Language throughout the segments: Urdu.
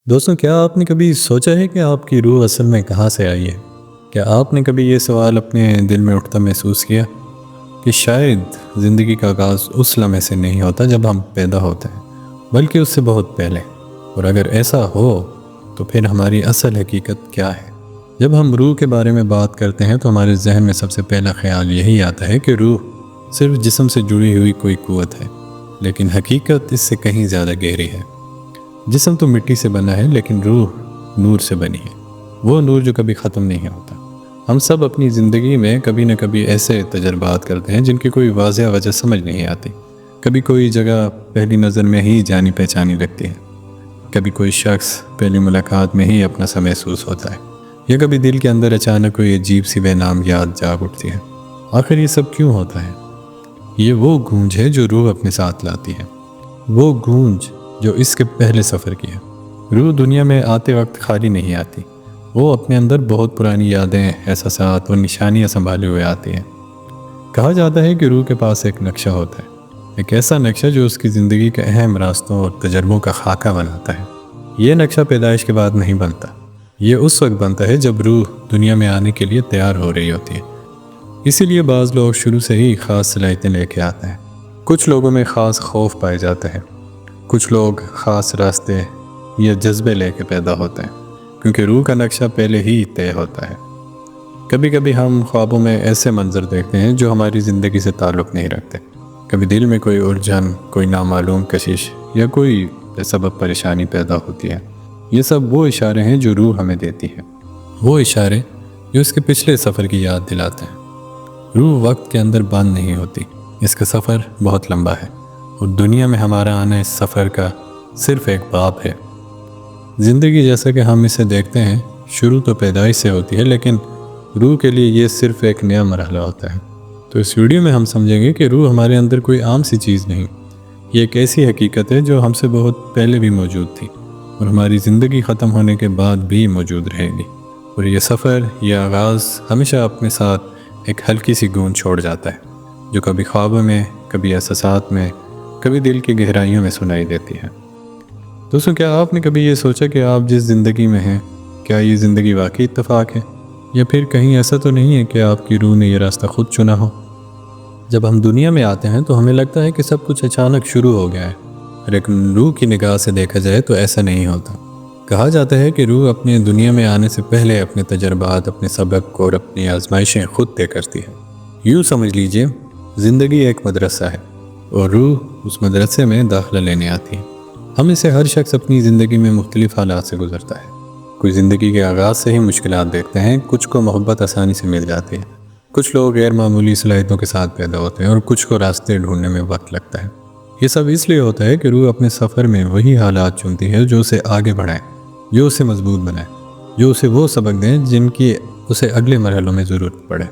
دوستوں، کیا آپ نے کبھی سوچا ہے کہ آپ کی روح اصل میں کہاں سے آئی ہے؟ کیا آپ نے کبھی یہ سوال اپنے دل میں اٹھتا محسوس کیا کہ شاید زندگی کا آغاز اس لمحے سے نہیں ہوتا جب ہم پیدا ہوتے ہیں، بلکہ اس سے بہت پہلے؟ اور اگر ایسا ہو تو پھر ہماری اصل حقیقت کیا ہے؟ جب ہم روح کے بارے میں بات کرتے ہیں تو ہمارے ذہن میں سب سے پہلا خیال یہی آتا ہے کہ روح صرف جسم سے جڑی ہوئی کوئی قوت ہے، لیکن حقیقت اس سے کہیں زیادہ گہری ہے۔ جسم تو مٹی سے بنا ہے، لیکن روح نور سے بنی ہے، وہ نور جو کبھی ختم نہیں ہوتا۔ ہم سب اپنی زندگی میں کبھی نہ کبھی ایسے تجربات کرتے ہیں جن کی کوئی واضح وجہ سمجھ نہیں آتی۔ کبھی کوئی جگہ پہلی نظر میں ہی جانی پہچانی لگتی ہے، کبھی کوئی شخص پہلی ملاقات میں ہی اپنا سا محسوس ہوتا ہے، یا کبھی دل کے اندر اچانک کوئی عجیب سی بے نام یاد جاگ اٹھتی ہے۔ آخر یہ سب کیوں ہوتا ہے؟ یہ وہ گونج ہے جو روح اپنے ساتھ لاتی ہے، وہ گونج جو اس کے پہلے سفر کیا۔ روح دنیا میں آتے وقت خالی نہیں آتی، وہ اپنے اندر بہت پرانی یادیں، احساسات اور نشانیاں سنبھالے ہوئے آتی ہے۔ کہا جاتا ہے کہ روح کے پاس ایک نقشہ ہوتا ہے، ایک ایسا نقشہ جو اس کی زندگی کے اہم راستوں اور تجربوں کا خاکہ بناتا ہے۔ یہ نقشہ پیدائش کے بعد نہیں بنتا، یہ اس وقت بنتا ہے جب روح دنیا میں آنے کے لیے تیار ہو رہی ہوتی ہے۔ اسی لیے بعض لوگ شروع سے ہی خاص صلاحیتیں لے کے آتے ہیں۔ کچھ لوگوں میں خاص خوف پائے جاتے ہیں، کچھ لوگ خاص راستے یا جذبے لے کے پیدا ہوتے ہیں، کیونکہ روح کا نقشہ پہلے ہی طے ہوتا ہے۔ کبھی کبھی ہم خوابوں میں ایسے منظر دیکھتے ہیں جو ہماری زندگی سے تعلق نہیں رکھتے۔ کبھی دل میں کوئی الجھن، کوئی نامعلوم کشش یا کوئی بے سبب پریشانی پیدا ہوتی ہے۔ یہ سب وہ اشارے ہیں جو روح ہمیں دیتی ہے، وہ اشارے جو اس کے پچھلے سفر کی یاد دلاتے ہیں۔ روح وقت کے اندر بند نہیں ہوتی، اس کا سفر بہت لمبا ہے، اور دنیا میں ہمارا آنا اس سفر کا صرف ایک باب ہے۔ زندگی جیسا کہ ہم اسے دیکھتے ہیں شروع تو پیدائش سے ہوتی ہے، لیکن روح کے لیے یہ صرف ایک نیا مرحلہ ہوتا ہے۔ تو اس ویڈیو میں ہم سمجھیں گے کہ روح ہمارے اندر کوئی عام سی چیز نہیں، یہ ایک ایسی حقیقت ہے جو ہم سے بہت پہلے بھی موجود تھی اور ہماری زندگی ختم ہونے کے بعد بھی موجود رہے گی۔ اور یہ سفر، یہ آغاز ہمیشہ اپنے ساتھ ایک ہلکی سی گونج چھوڑ جاتا ہے، جو کبھی خوابوں میں، کبھی احساسات میں، کبھی دل کی گہرائیوں میں سنائی دیتی ہے۔ دوستوں، کیا آپ نے کبھی یہ سوچا کہ آپ جس زندگی میں ہیں، کیا یہ زندگی واقعی اتفاق ہے، یا پھر کہیں ایسا تو نہیں ہے کہ آپ کی روح نے یہ راستہ خود چنا ہو؟ جب ہم دنیا میں آتے ہیں تو ہمیں لگتا ہے کہ سب کچھ اچانک شروع ہو گیا ہے، لیکن روح کی نگاہ سے دیکھا جائے تو ایسا نہیں ہوتا۔ کہا جاتا ہے کہ روح اپنے دنیا میں آنے سے پہلے اپنے تجربات، اپنے سبق اور اپنی آزمائشیں خود طے کرتی ہے۔ یوں سمجھ لیجئے، زندگی ایک مدرسہ ہے اور روح اس مدرسے میں داخلہ لینے آتی ہے۔ ہم میں سے ہر شخص اپنی زندگی میں مختلف حالات سے گزرتا ہے۔ کوئی زندگی کے آغاز سے ہی مشکلات دیکھتے ہیں، کچھ کو محبت آسانی سے مل جاتی ہے، کچھ لوگ غیر معمولی صلاحیتوں کے ساتھ پیدا ہوتے ہیں، اور کچھ کو راستے ڈھونڈنے میں وقت لگتا ہے۔ یہ سب اس لیے ہوتا ہے کہ روح اپنے سفر میں وہی حالات چنتی ہے جو اسے آگے بڑھائیں، جو اسے مضبوط بنائیں، جو اسے وہ سبق دیں جن کی اسے اگلے مرحلوں میں ضرورت پڑے۔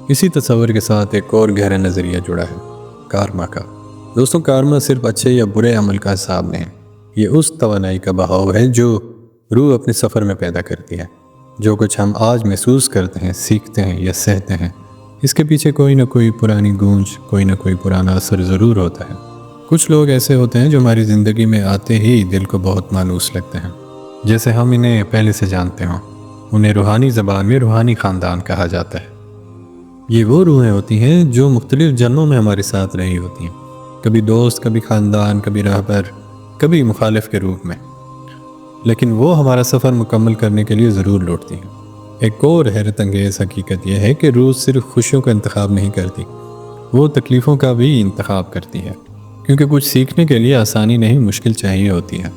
اسی تصور کے ساتھ ایک اور گہرا نظریہ جڑا ہے، کارما کا۔ دوستوں، کارما صرف اچھے یا برے عمل کا حساب نہیں، یہ اس توانائی کا بہاؤ ہے جو روح اپنے سفر میں پیدا کرتی ہے۔ جو کچھ ہم آج محسوس کرتے ہیں، سیکھتے ہیں یا سہتے ہیں، اس کے پیچھے کوئی نہ کوئی پرانی گونج، کوئی نہ کوئی پرانا اثر ضرور ہوتا ہے۔ کچھ لوگ ایسے ہوتے ہیں جو ہماری زندگی میں آتے ہی دل کو بہت مانوس لگتے ہیں، جیسے ہم انہیں پہلے سے جانتے ہوں۔ انہیں روحانی زبان میں روحانی خاندان کہا جاتا ہے۔ یہ وہ روحیں ہوتی ہیں جو مختلف جنموں میں ہمارے ساتھ رہی ہوتی ہیں، کبھی دوست، کبھی خاندان، کبھی راہبر، کبھی مخالف کے روپ میں، لیکن وہ ہمارا سفر مکمل کرنے کے لیے ضرور لوٹتی ہیں۔ ایک اور حیرت انگیز حقیقت یہ ہے کہ روح صرف خوشیوں کا انتخاب نہیں کرتی، وہ تکلیفوں کا بھی انتخاب کرتی ہے، کیونکہ کچھ سیکھنے کے لیے آسانی نہیں، مشکل چاہیے ہوتی ہے۔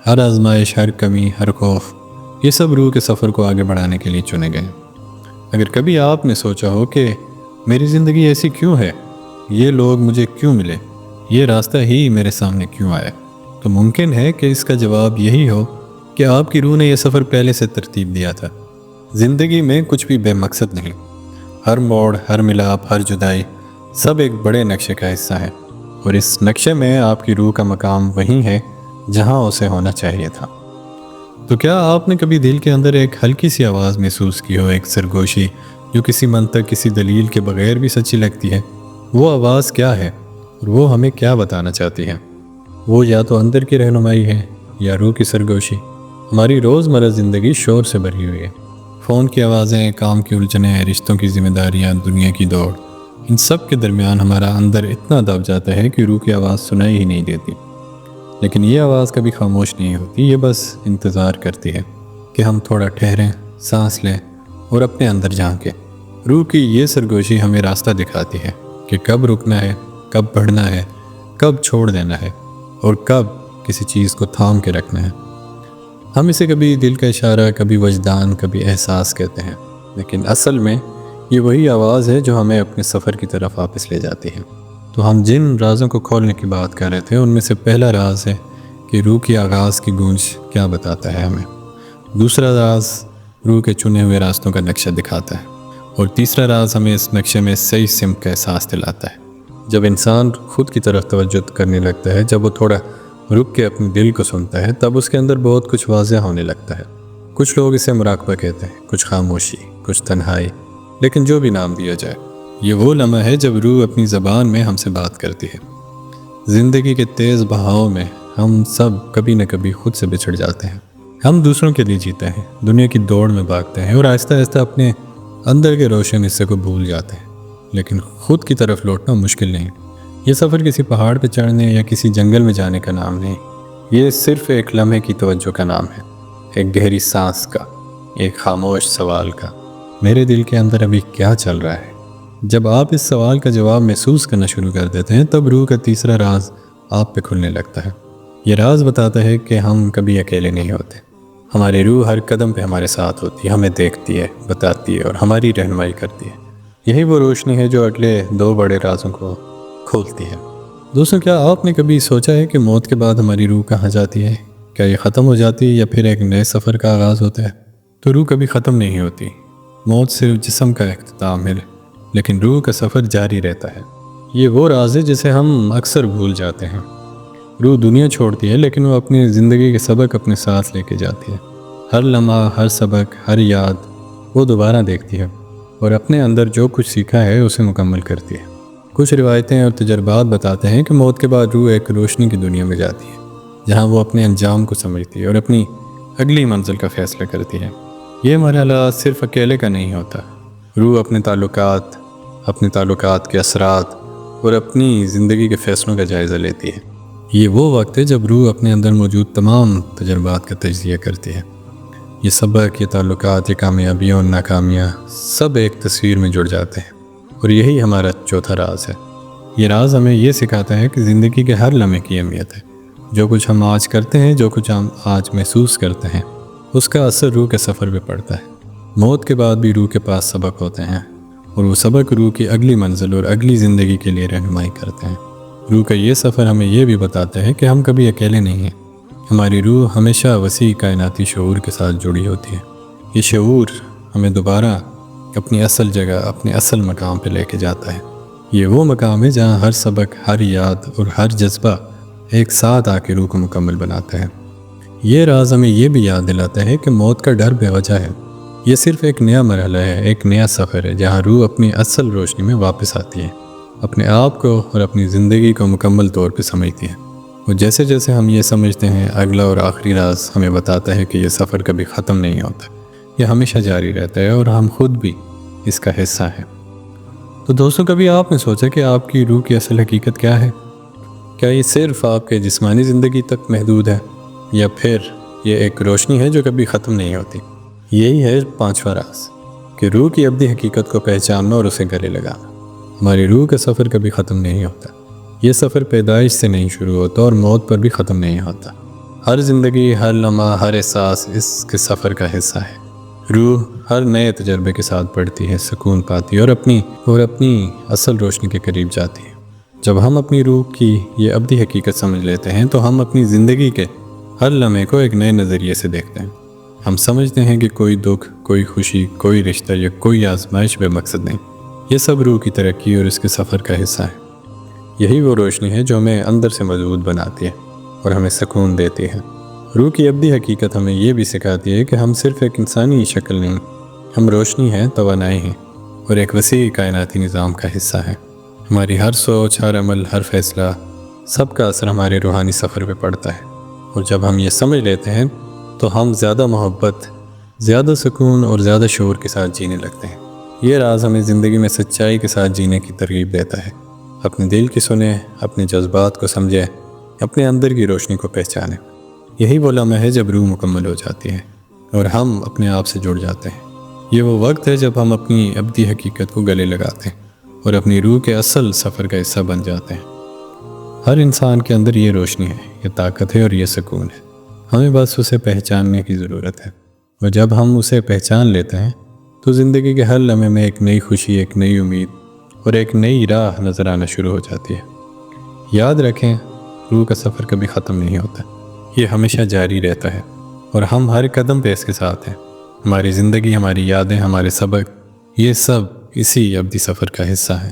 ہر آزمائش، ہر کمی، ہر خوف، یہ سب روح کے سفر کو آگے بڑھانے کے لیے چنے گئے۔ اگر کبھی آپ نے سوچا ہو کہ میری زندگی ایسی کیوں ہے، یہ لوگ مجھے کیوں ملے، یہ راستہ ہی میرے سامنے کیوں آیا، تو ممکن ہے کہ اس کا جواب یہی ہو کہ آپ کی روح نے یہ سفر پہلے سے ترتیب دیا تھا۔ زندگی میں کچھ بھی بے مقصد نہیں، ہر موڑ، ہر ملاپ، ہر جدائی، سب ایک بڑے نقشے کا حصہ ہے، اور اس نقشے میں آپ کی روح کا مقام وہیں ہے جہاں اسے ہونا چاہیے تھا۔ تو کیا آپ نے کبھی دل کے اندر ایک ہلکی سی آواز محسوس کی ہو، ایک سرگوشی جو کسی منطق، کسی دلیل کے بغیر بھی سچی لگتی ہے؟ وہ آواز کیا ہے اور وہ ہمیں کیا بتانا چاہتی ہے؟ وہ یا تو اندر کی رہنمائی ہے یا روح کی سرگوشی، ہماری روزمرہ زندگی شور سے بھری ہوئی ہے۔ فون کی آوازیں، کام کی الجھنیں، رشتوں کی ذمہ داریاں، دنیا کی دوڑ، ان سب کے درمیان ہمارا اندر اتنا دب جاتا ہے کہ روح کی آواز سنائی ہی نہیں دیتی۔ لیکن یہ آواز کبھی خاموش نہیں ہوتی، یہ بس انتظار کرتی ہے کہ ہم تھوڑا ٹھہریں، سانس لیں اور اپنے اندر جھانکیں۔ روح کی یہ سرگوشی ہمیں راستہ دکھاتی ہے کہ کب رکنا ہے، کب بڑھنا ہے، کب چھوڑ دینا ہے اور کب کسی چیز کو تھام کے رکھنا ہے۔ ہم اسے کبھی دل کا اشارہ، کبھی وجدان، کبھی احساس کہتے ہیں، لیکن اصل میں یہ وہی آواز ہے جو ہمیں اپنے سفر کی طرف واپس لے جاتی ہے۔ تو ہم جن رازوں کو کھولنے کی بات کر رہے تھے ان میں سے پہلا راز ہے کہ روح کی آغاز کی گونج کیا بتاتا ہے ہمیں۔ دوسرا راز روح کے چنے ہوئے راستوں کا نقشہ دکھاتا ہے، اور تیسرا راز ہمیں اس نقشے میں صحیح سمت کا احساس دلاتا ہے۔ جب انسان خود کی طرف توجہ کرنے لگتا ہے، جب وہ تھوڑا رک کے اپنے دل کو سنتا ہے، تب اس کے اندر بہت کچھ واضح ہونے لگتا ہے۔ کچھ لوگ اسے مراقبہ کہتے ہیں، کچھ خاموشی، کچھ تنہائی، لیکن جو بھی نام دیا جائے، یہ وہ لمحہ ہے جب روح اپنی زبان میں ہم سے بات کرتی ہے۔ زندگی کے تیز بہاؤ میں ہم سب کبھی نہ کبھی خود سے بچھڑ جاتے ہیں۔ ہم دوسروں کے لیے جیتے ہیں، دنیا کی دوڑ میں بھاگتے ہیں اور آہستہ آہستہ اپنے اندر کے روشن حصے کو بھول جاتے ہیں، لیکن خود کی طرف لوٹنا مشکل نہیں۔ یہ سفر کسی پہاڑ پہ چڑھنے یا کسی جنگل میں جانے کا نام نہیں، یہ صرف ایک لمحے کی توجہ کا نام ہے، ایک گہری سانس کا، ایک خاموش سوال کا، میرے دل کے اندر ابھی کیا چل رہا ہے؟ جب آپ اس سوال کا جواب محسوس کرنا شروع کر دیتے ہیں، تب روح کا تیسرا راز آپ پہ کھلنے لگتا ہے۔ یہ راز بتاتا ہے کہ ہم کبھی اکیلے نہیں ہوتے۔ ہماری روح ہر قدم پہ ہمارے ساتھ ہوتی ہے، ہمیں دیکھتی ہے، بتاتی ہے اور ہماری رہنمائی کرتی ہے۔ یہی وہ روشنی ہے جو اگلے دو بڑے رازوں کو کھولتی ہے۔ دوستوں، کیا آپ نے کبھی سوچا ہے کہ موت کے بعد ہماری روح کہاں جاتی ہے؟ کیا یہ ختم ہو جاتی ہے یا پھر ایک نئے سفر کا آغاز ہوتا ہے؟ تو روح کبھی ختم نہیں ہوتی۔ موت صرف جسم کا اختتام ہے، لیکن روح کا سفر جاری رہتا ہے۔ یہ وہ راز ہے جسے ہم اکثر بھول جاتے ہیں۔ روح دنیا چھوڑتی ہے، لیکن وہ اپنی زندگی کے سبق اپنے ساتھ لے کے جاتی ہے۔ ہر لمحہ، ہر سبق، ہر یاد وہ دوبارہ دیکھتی ہے اور اپنے اندر جو کچھ سیکھا ہے اسے مکمل کرتی ہے۔ کچھ روایتیں اور تجربات بتاتے ہیں کہ موت کے بعد روح ایک روشنی کی دنیا میں جاتی ہے، جہاں وہ اپنے انجام کو سمجھتی ہے اور اپنی اگلی منزل کا فیصلہ کرتی ہے۔ یہ مرحلہ صرف اکیلے کا نہیں ہوتا۔ روح اپنے تعلقات کے اثرات اور اپنی زندگی کے فیصلوں کا جائزہ لیتی ہے۔ یہ وہ وقت ہے جب روح اپنے اندر موجود تمام تجربات کا تجزیہ کرتی ہے۔ یہ سبق، یہ تعلقات، یہ کامیابیاں اور ناکامیاں سب ایک تصویر میں جڑ جاتے ہیں، اور یہی ہمارا چوتھا راز ہے۔ یہ راز ہمیں یہ سکھاتا ہے کہ زندگی کے ہر لمحے کی اہمیت ہے۔ جو کچھ ہم آج کرتے ہیں، جو کچھ ہم آج محسوس کرتے ہیں، اس کا اثر روح کے سفر پہ پڑتا ہے۔ موت کے بعد بھی روح کے پاس سبق ہوتے ہیں، اور وہ سبق روح کی اگلی منزل اور اگلی زندگی کے لیے رہنمائی کرتے ہیں۔ روح کا یہ سفر ہمیں یہ بھی بتاتا ہے کہ ہم کبھی اکیلے نہیں ہیں۔ ہماری روح ہمیشہ وسیع کائناتی شعور کے ساتھ جڑی ہوتی ہے۔ یہ شعور ہمیں دوبارہ اپنی اصل جگہ، اپنے اصل مقام پہ لے کے جاتا ہے۔ یہ وہ مقام ہے جہاں ہر سبق، ہر یاد اور ہر جذبہ ایک ساتھ آ کے روح کو مکمل بناتا ہے۔ یہ راز ہمیں یہ بھی یاد دلاتا ہے کہ موت کا ڈر بے وجہ ہے۔ یہ صرف ایک نیا مرحلہ ہے، ایک نیا سفر ہے جہاں روح اپنی اصل روشنی میں واپس آتی ہے، اپنے آپ کو اور اپنی زندگی کو مکمل طور پہ سمجھتی ہے۔ اور جیسے جیسے ہم یہ سمجھتے ہیں، اگلا اور آخری راز ہمیں بتاتا ہے کہ یہ سفر کبھی ختم نہیں ہوتا، یہ ہمیشہ جاری رہتا ہے اور ہم خود بھی اس کا حصہ ہیں۔ تو دوستوں، کبھی آپ نے سوچا کہ آپ کی روح کی اصل حقیقت کیا ہے؟ کیا یہ صرف آپ کے جسمانی زندگی تک محدود ہے، یا پھر یہ ایک روشنی ہے جو کبھی ختم نہیں ہوتی؟ یہی ہے پانچواں راز، کہ روح کی ابدی حقیقت کو پہچاننا اور اسے گلے لگانا۔ ہماری روح کا سفر کبھی ختم نہیں ہوتا۔ یہ سفر پیدائش سے نہیں شروع ہوتا اور موت پر بھی ختم نہیں ہوتا۔ ہر زندگی، ہر لمحہ، ہر احساس اس کے سفر کا حصہ ہے۔ روح ہر نئے تجربے کے ساتھ بڑھتی ہے، سکون پاتی ہے اور اپنی اصل روشنی کے قریب جاتی ہے۔ جب ہم اپنی روح کی یہ ابدی حقیقت سمجھ لیتے ہیں تو ہم اپنی زندگی کے ہر لمحے کو ایک نئے نظریے سے دیکھتے ہیں۔ ہم سمجھتے ہیں کہ کوئی دکھ، کوئی خوشی، کوئی رشتہ یا کوئی آزمائش بے مقصد نہیں، یہ سب روح کی ترقی اور اس کے سفر کا حصہ ہے۔ یہی وہ روشنی ہے جو ہمیں اندر سے مضبوط بناتی ہے اور ہمیں سکون دیتی ہے۔ روح کی ابدی حقیقت ہمیں یہ بھی سکھاتی ہے کہ ہم صرف ایک انسانی شکل نہیں، ہم روشنی ہیں، توانائی ہیں اور ایک وسیع کائناتی نظام کا حصہ ہیں۔ ہماری ہر سوچ، ہر عمل، ہر فیصلہ، سب کا اثر ہمارے روحانی سفر پہ پڑتا ہے۔ اور جب ہم یہ سمجھ لیتے ہیں تو ہم زیادہ محبت، زیادہ سکون اور زیادہ شعور کے ساتھ جینے لگتے ہیں۔ یہ راز ہمیں زندگی میں سچائی کے ساتھ جینے کی ترغیب دیتا ہے۔ اپنے دل کی سنیں، اپنے جذبات کو سمجھیں، اپنے اندر کی روشنی کو پہچانیں۔ یہی وہ لمحہ ہے جب روح مکمل ہو جاتی ہے اور ہم اپنے آپ سے جڑ جاتے ہیں۔ یہ وہ وقت ہے جب ہم اپنی ابدی حقیقت کو گلے لگاتے ہیں اور اپنی روح کے اصل سفر کا حصہ بن جاتے ہیں۔ ہر انسان کے اندر یہ روشنی ہے، یہ طاقت ہے اور یہ سکون ہے۔ ہمیں بس اسے پہچاننے کی ضرورت ہے، اور جب ہم اسے پہچان لیتے ہیں تو زندگی کے ہر لمحے میں ایک نئی خوشی، ایک نئی امید اور ایک نئی راہ نظر آنا شروع ہو جاتی ہے۔ یاد رکھیں، روح کا سفر کبھی ختم نہیں ہوتا، یہ ہمیشہ جاری رہتا ہے، اور ہم ہر قدم پہ اس کے ساتھ ہیں۔ ہماری زندگی، ہماری یادیں، ہمارے سبق، یہ سب اسی ابدی سفر کا حصہ ہیں۔